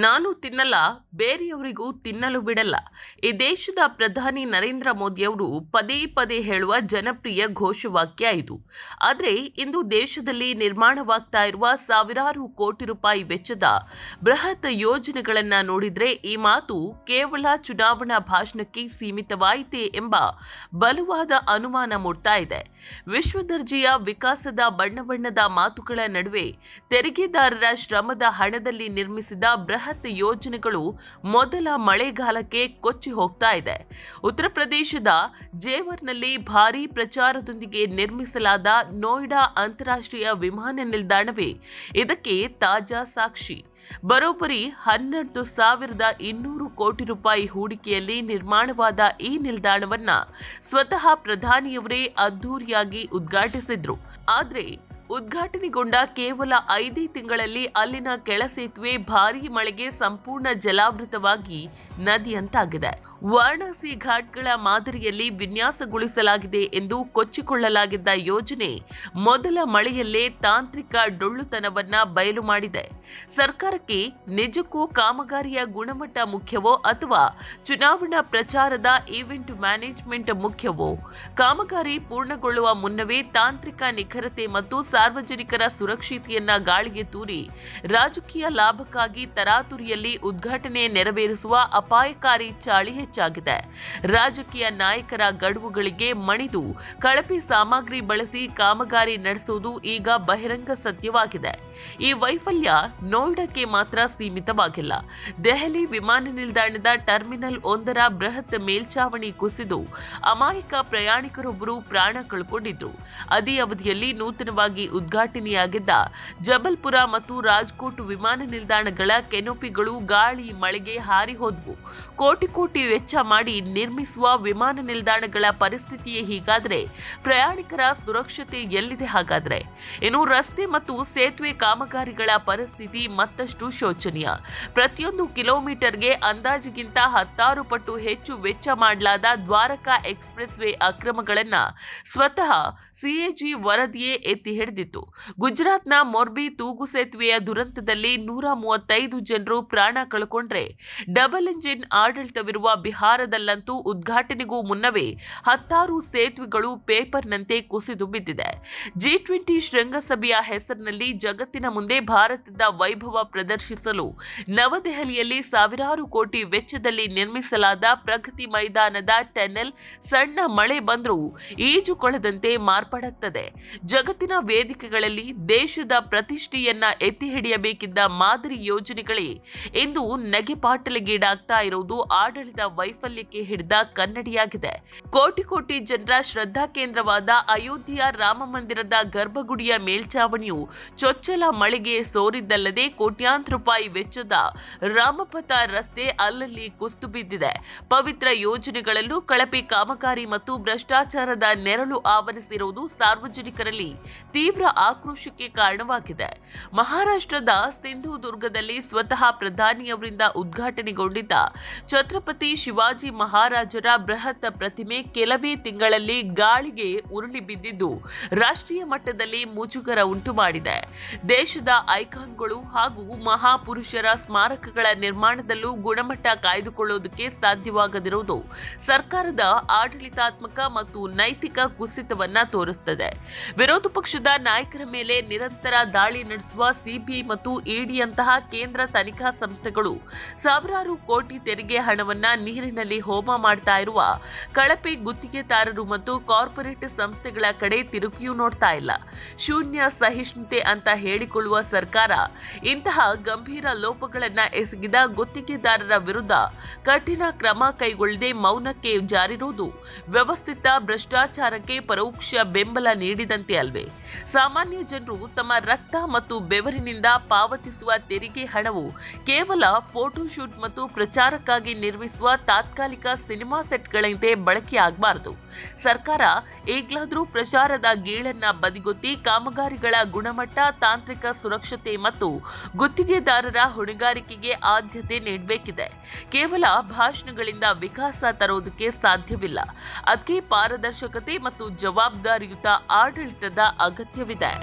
ನಾನು ತಿನ್ನಲ್ಲ, ಬೇರೆಯವರಿಗೂ ತಿನ್ನಲು ಬಿಡಲ್ಲ. ಈ ದೇಶದ ಪ್ರಧಾನಿ ನರೇಂದ್ರ ಮೋದಿಯವರು ಪದೇ ಪದೇ ಹೇಳುವ ಜನಪ್ರಿಯ ಘೋಷವಾಕ್ಯ ಇದು. ಆದರೆ ಇಂದು ದೇಶದಲ್ಲಿ ನಿರ್ಮಾಣವಾಗ್ತಾ ಇರುವ ಸಾವಿರಾರು ಕೋಟಿ ರೂಪಾಯಿ ವೆಚ್ಚದ ಬೃಹತ್ ಯೋಜನೆಗಳನ್ನ ನೋಡಿದ್ರೆ ಈ ಮಾತು ಕೇವಲ ಚುನಾವಣಾ ಭಾಷಣಕ್ಕೆ ಸೀಮಿತವಾಯಿತೆ ಎಂಬ ಬಲವಾದ ಅನುಮಾನ ಮೂಡ್ತಾ ಇದೆ. ವಿಶ್ವದರ್ಜೆಯ ವಿಕಾಸದ ಬಣ್ಣದ ಮಾತುಗಳ ನಡುವೆ ತೆರಿಗೆದಾರರ ಶ್ರಮದ ಹಣದಲ್ಲಿ ನಿರ್ಮಿಸಿದ ಬೃಹತ್ ಯೋಜನೆಗಳು ಮೊದಲ ಮಳೆಗಾಲಕ್ಕೆ ಕೊಚ್ಚಿ ಹೋಗ್ತಾ ಇದೆ. ಉತ್ತರ ಪ್ರದೇಶದ ಜೇವರ್ನಲ್ಲಿ ಭಾರೀ ಪ್ರಚಾರದೊಂದಿಗೆ ನಿರ್ಮಿಸಲಾದ ನೋಯ್ಡಾ ಅಂತಾರಾಷ್ಟ್ರೀಯ ವಿಮಾನ ನಿಲ್ದಾಣವೇ ಇದಕ್ಕೆ ತಾಜಾ ಸಾಕ್ಷಿ. ಬರೋಬ್ಬರಿ 12,200 ಕೋಟಿ ರೂಪಾಯಿ ಹೂಡಿಕೆಯಲ್ಲಿ ನಿರ್ಮಾಣವಾದ ಈ ನಿಲ್ದಾಣವನ್ನ ಸ್ವತಃ ಪ್ರಧಾನಿಯವರೇ ಅದ್ದೂರಿಯಾಗಿ ಉದ್ಘಾಟಿಸಿದ್ರು. ಆದ್ರೆ ಉದ್ಘಾಟನೆಗೊಂಡ ಕೇವಲ 5 ತಿಂಗಳಲ್ಲಿ ಅಲ್ಲಿನ ಕೆಳ ಸೇತುವೆ ಭಾರೀ ಮಳೆಗೆ ಸಂಪೂರ್ಣ ಜಲಾವೃತವಾಗಿ ನದಿಯಂತಾಗಿದೆ. ವಾರಣಾಸಿ ಘಾಟ್ಗಳ ಮಾದರಿಯಲ್ಲಿ ವಿನ್ಯಾಸಗೊಳಿಸಲಾಗಿದೆ ಎಂದು ಕೊಚ್ಚಿಕೊಳ್ಳಲಾಗಿದ್ದ ಯೋಜನೆ ಮೊದಲ ಮಳೆಯಲ್ಲೇ ತಾಂತ್ರಿಕ ಡೊಳ್ಳುತನವನ್ನ ಬಯಲು ಮಾಡಿದೆ. ಸರ್ಕಾರಕ್ಕೆ ನಿಜಕ್ಕೂ ಕಾಮಗಾರಿಯ ಗುಣಮಟ್ಟ ಮುಖ್ಯವೋ ಅಥವಾ ಚುನಾವಣಾ ಪ್ರಚಾರದ ಈವೆಂಟ್ ಮ್ಯಾನೇಜ್ಮೆಂಟ್ ಮುಖ್ಯವೋ? ಕಾಮಗಾರಿ ಪೂರ್ಣಗೊಳ್ಳುವ ಮುನ್ನವೇ ತಾಂತ್ರಿಕ ನಿಖರತೆ ಮತ್ತು ಸಾರ್ವಜನಿಕರ ಸುರಕ್ಷತೆಯನ್ನ ಗಾಳಿಗೆ ತೂರಿ ರಾಜಕೀಯ ಲಾಭಕ್ಕಾಗಿ ತರಾತುರಿಯಲ್ಲಿ ಉದ್ಘಾಟನೆ ನೆರವೇರಿಸುವ ಅಪಾಯಕಾರಿ ಚಾಳಿ ಹೆಚ್ಚಾಗಿದೆ. ರಾಜಕೀಯ ನಾಯಕರ ಗಡುವುಗಳಿಗೆ ಮಣಿದು ಕಳಪೆ ಸಾಮಗ್ರಿ ಬಳಸಿ ಕಾಮಗಾರಿ ನಡೆಸುವುದು ಈಗ ಬಹಿರಂಗ ಸತ್ಯವಾಗಿದೆ. ಈ ವೈಫಲ್ಯ ನೋಯ್ಡಾಕ್ಕೆ ಮಾತ್ರ ಸೀಮಿತವಾಗಿಲ್ಲ. ದೆಹಲಿ ವಿಮಾನ ನಿಲ್ದಾಣದ ಟರ್ಮಿನಲ್ 1ರ ಬೃಹತ್ ಮೇಲ್ಚಾವಣಿ ಕುಸಿದು ಅಮಾಯಕ ಪ್ರಯಾಣಿಕರೊಬ್ಬರು ಪ್ರಾಣ ಕಳ್ಕೊಂಡಿದ್ರು. ಅದೇ ಅವಧಿಯಲ್ಲಿ ನೂತನವಾಗಿ ಉದ್ಘಾಟನೆಯಾಗಿದ್ದ ಜಬಲ್ಪುರ ಮತ್ತು ರಾಜ್ಕೋಟ್ ವಿಮಾನ ನಿಲ್ದಾಣಗಳ ಕೆನೋಪಿಗಳು ಗಾಳಿ ಮಳೆಗೆ ಹಾರಿ ಹೋದ್ವು. ಕೋಟಿ ವೆಚ್ಚ ಮಾಡಿ ನಿರ್ಮಿಸುವ ವಿಮಾನ ನಿಲ್ದಾಣಗಳ ಪರಿಸ್ಥಿತಿಯೇ ಹೀಗಾದ್ರೆ ಪ್ರಯಾಣಿಕರ ಸುರಕ್ಷತೆ ಎಲ್ಲಿದೆ ಹಾಗಾದ್ರೆ? ಇನ್ನು ರಸ್ತೆ ಮತ್ತು ಸೇತುವೆ ಕಾಮಗಾರಿಗಳ ಪರಿಸ್ಥಿತಿ ಮತ್ತಷ್ಟು ಶೋಚನೀಯ. ಪ್ರತಿಯೊಂದು ಕಿಲೋಮೀಟರ್ಗೆ ಅಂದಾಜಿಗಿಂತ 10 ಪಟ್ಟು ಹೆಚ್ಚು ವೆಚ್ಚ ಮಾಡಲಾದ ದ್ವಾರಕಾ ಎಕ್ಸ್‌ಪ್ರೆಸ್ ವೇ ಅಕ್ರಮಗಳನ್ನ ಸ್ವತಃ ಸಿಎಜಿ ವರದಿಯೇ ಎತ್ತಿ ಹಿಡಿದಿತ್ತು. ಗುಜರಾತ್ನ ಮೊರ್ಬಿ ತೂಗು ಸೇತುವೆಯ ದುರಂತದಲ್ಲಿ 135 ಜನರು ಪ್ರಾಣ ಕಳ್ಕೊಂಡ್ರೆ ಡಬಲ್ ಇಂಜಿನ್ ಆಡಳಿತವಿರುವ ಬಿಹಾರದಲ್ಲಂತೂ ಉದ್ಘಾಟನೆಗೂ ಮುನ್ನವೇ 10 ಸೇತುವೆಗಳು ಪೇಪರ್ನಂತೆ ಕುಸಿದು ಬಿದ್ದಿದೆ. G20 ಶೃಂಗಸಭೆಯ ಹೆಸರಿನಲ್ಲಿ ಜಗತ್ತಿನ ಮುಂದೆ ಭಾರತದ ವೈಭವ ಪ್ರದರ್ಶಿಸಲು ನವದೆಹಲಿಯಲ್ಲಿ ಸಾವಿರಾರು ಕೋಟಿ ವೆಚ್ಚದಲ್ಲಿ ನಿರ್ಮಿಸಲಾದ ಪ್ರಗತಿ ಮೈದಾನದ ಟನೆಲ್ ಸಣ್ಣ ಮಳೆ ಬಂದರೂ ಈಜುಕೊಳದಂತೆ ಮಾರ್ಪಾಡಾಗ್ತದೆ. ಜಗತ್ತಿನ ವೇದಿಕೆಗಳಲ್ಲಿ ದೇಶದ ಪ್ರತಿಷ್ಠೆಯನ್ನ ಎತ್ತಿ ಹಿಡಿಯಬೇಕಿದ್ದ ಮಾದರಿ ಯೋಜನೆಗಳೇ ಇಂದು ನಗೆಪಾಟಲಿಗೀಡಾಗ್ತಾ ಇರುವುದು ಆಡಳಿತ ವೈಫಲ್ಯಕ್ಕೆ ಹಿಡಿದ ಕನ್ನಡಿಯಾಗಿದೆ. ಕೋಟಿ ಜನರ ಶ್ರದ್ಧಾ ಕೇಂದ್ರವಾದ ಅಯೋಧ್ಯೆಯ ರಾಮ ಮಂದಿರದ ಗರ್ಭಗುಡಿಯ ಮೇಲ್ಚಾವಣಿಯು ಚೊಚ್ಚಲ ಮಳೆಗೆ ಸೋರಿದ್ದಲ್ಲದೆ ಕೋಟ್ಯಾಂತರ ರೂಪಾಯಿ ವೆಚ್ಚದ ರಾಮಪಥ ರಸ್ತೆ ಅಲ್ಲಲ್ಲಿ ಕುಸಿದು ಬಿದ್ದಿದೆ. ಪವಿತ್ರ ಯೋಜನೆಗಳಲ್ಲೂ ಕಳಪೆ ಕಾಮಗಾರಿ ಮತ್ತು ಭ್ರಷ್ಟಾಚಾರದ ನೆರಳು ಆವರಿಸಿರುವುದು ಸಾರ್ವಜನಿಕರಲ್ಲಿ ತೀವ್ರ ಆಕ್ರೋಶಕ್ಕೆ ಕಾರಣವಾಗಿದೆ. ಮಹಾರಾಷ್ಟ್ರದ ಸಿಂಧುದುರ್ಗದಲ್ಲಿ ಸ್ವತಃ ಪ್ರಧಾನಿಯವರಿಂದ ಉದ್ಘಾಟನೆಗೊಂಡಿದ್ದ ಛತ್ರಪತಿ ಶಿವಾಜಿ ಮಹಾರಾಜರ ಬೃಹತ್ ಪ್ರತಿಮೆ ಕೆಲವೇ ತಿಂಗಳಲ್ಲಿ ಗಾಳಿಗೆ ಉರುಳಿ ಬಿದ್ದಿದ್ದು ರಾಷ್ಟ್ರೀಯ ಮಟ್ಟದಲ್ಲಿ ಮುಜುಗರ ಉಂಟು ಮಾಡಿದೆ. ದೇಶದ ಐಕಾನ್ಗಳು ಹಾಗೂ ಮಹಾಪುರುಷರ ಸ್ಮಾರಕಗಳ ನಿರ್ಮಾಣದಲ್ಲೂ ಗುಣಮಟ್ಟ ಕಾಯ್ದುಕೊಳ್ಳುವುದಕ್ಕೆ ಸಾಧ್ಯವಾಗದಿರುವುದು ಸರ್ಕಾರದ ಆಡಳಿತಾತ್ಮಕ ಮತ್ತು ನೈತಿಕ ಕುಸಿತವನ್ನ ತೋರಿಸುತ್ತದೆ. ವಿರೋಧ ಪಕ್ಷದ ನಾಯಕರ ಮೇಲೆ ನಿರಂತರ ದಾಳಿ ನಡೆಸುವ ಸಿಬಿಐ ಮತ್ತು ಇಡಿಯಂತಹ ಕೇಂದ್ರ ತನಿಖಾ ಸಂಸ್ಥೆಗಳು ಸಾವಿರಾರು ಕೋಟಿ ತೆರಿಗೆ ಹಣವನ್ನ ನೀರಿನಲ್ಲಿ ಹೋಮ ಮಾಡ್ತಾ ಇರುವ ಕಳಪೆ ಗುತ್ತಿಗೆದಾರರು ಮತ್ತು ಕಾರ್ಪೊರೇಟ್ ಸಂಸ್ಥೆಗಳ ಕಡೆ ತಿರುಗಿಯೂ ನೋಡ್ತಾ ಇಲ್ಲ. ಶೂನ್ಯ ಸಹಿಷ್ಣುತೆ ಅಂತ ಹೇಳಿಕೊಳ್ಳುವ ಸರ್ಕಾರ ಇಂತಹ ಗಂಭೀರ ಲೋಪಗಳನ್ನ ಎಸಗಿದ ಗುತ್ತಿಗೆದಾರರ ವಿರುದ್ಧ ಕಠಿಣ ಕ್ರಮ ಕೈಗೊಳ್ಳದೆ ಮೌನಕ್ಕೆ ಜಾರಿರುವುದು ವ್ಯವಸ್ಥಿತ ಭ್ರಷ್ಟಾಚಾರಕ್ಕೆ ಪರೋಕ್ಷ ಬೆಂಬಲ ನೀಡಿದಂತೆ ಅಲ್ವೇ? ಸಾಮಾನ್ಯ ಜನರು ತಮ್ಮ ರಕ್ತ ಮತ್ತು ಬೆವರಿನಿಂದ ಪಾವತಿಸುವ ತೆರಿಗೆ ಹಣವು ಕೇವಲ ಫೋಟೋಶೂಟ್ ಮತ್ತು ಪ್ರಚಾರಕ್ಕಾಗಿ ನಿರ್ಮಿಸುವ ತಾತ್ಕಾಲಿಕ ಸಿನಿಮಾ ಸೆಟ್ಗಳಂತೆ ಬಳಕೆಯಾಗಬಾರದು. ಸರ್ಕಾರ ಈಗಲಾದರೂ ಪ್ರಚಾರದ ಗೀಳನ್ನ ಬದಿಗೊತ್ತಿ ಕಾಮಗಾರಿಗಳ ಗುಣಮಟ್ಟ, ತಾಂತ್ರಿಕ ಸುರಕ್ಷತೆ ಮತ್ತು ಗುತ್ತಿಗೆದಾರರ ಹೊಣೆಗಾರಿಕೆಗೆ ಆದ್ಯತೆ ನೀಡಬೇಕಿದೆ. ಕೇವಲ ಭಾಷಣಗಳಿಂದ ವಿಕಾಸ ತರುವುದಕ್ಕೆ ಸಾಧ್ಯವಿಲ್ಲ. ಅದಕ್ಕೆ ಪಾರದರ್ಶಕತೆ ಮತ್ತು ಜವಾಬ್ದಾರಿಯುತ ಆಡಳಿತದ ಅಗತ್ಯವಿದೆ.